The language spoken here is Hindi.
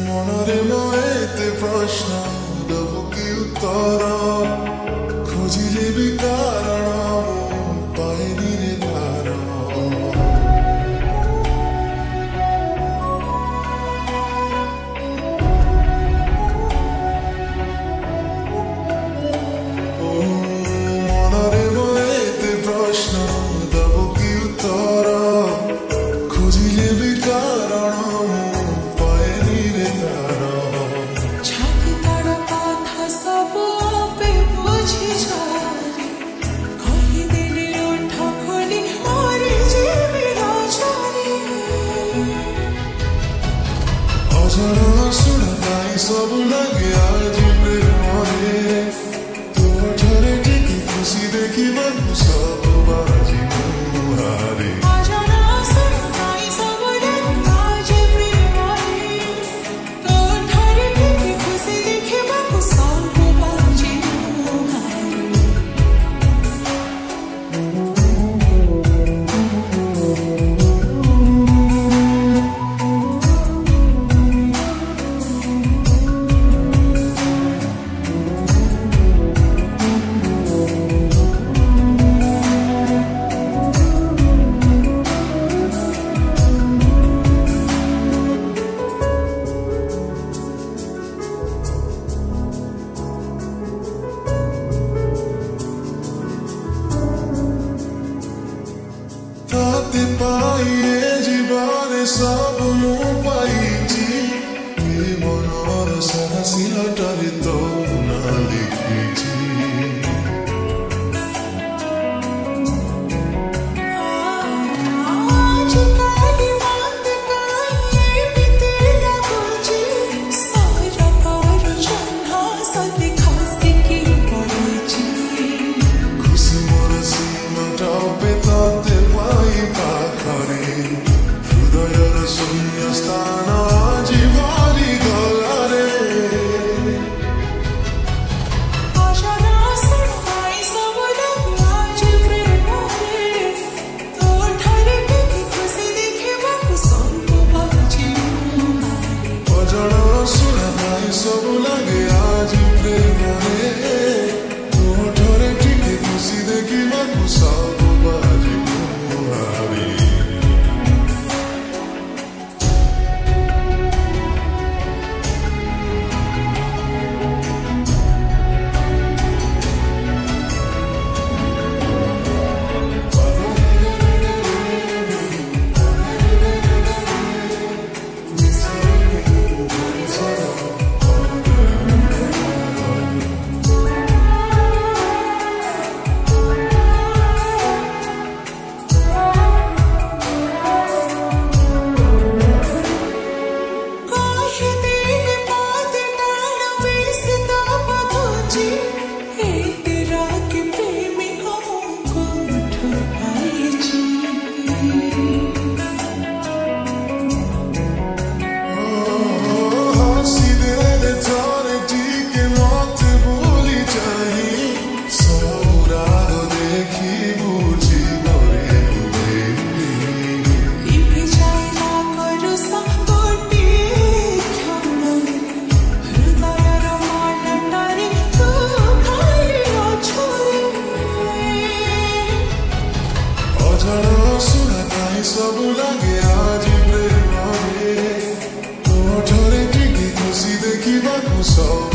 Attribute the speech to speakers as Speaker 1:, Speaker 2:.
Speaker 1: মনরে ময়েতে প্রশ্ন দেব কি উত্তর খোঁজিলে বি কারণ পাইনি রে ধার মনরে ময়েতে প্রশ্ন দেব কি উত্তর খোঁজিলে বি কারণ सब लगे आज प्रेमरे तो ठारे टिकी खुशी देखी मन सब बाजी मुहारे पाइए जीवारे सब मु पाइची ए मनर सारा सिलटारे तो ना लिखिची सब लगे आज प्रेमरे तो ठारे टिकी खुशी देखी मन सब बाजी मुहारे सब लगे आज प्रेमरे तो ठारे टिकी खुशी देखी सब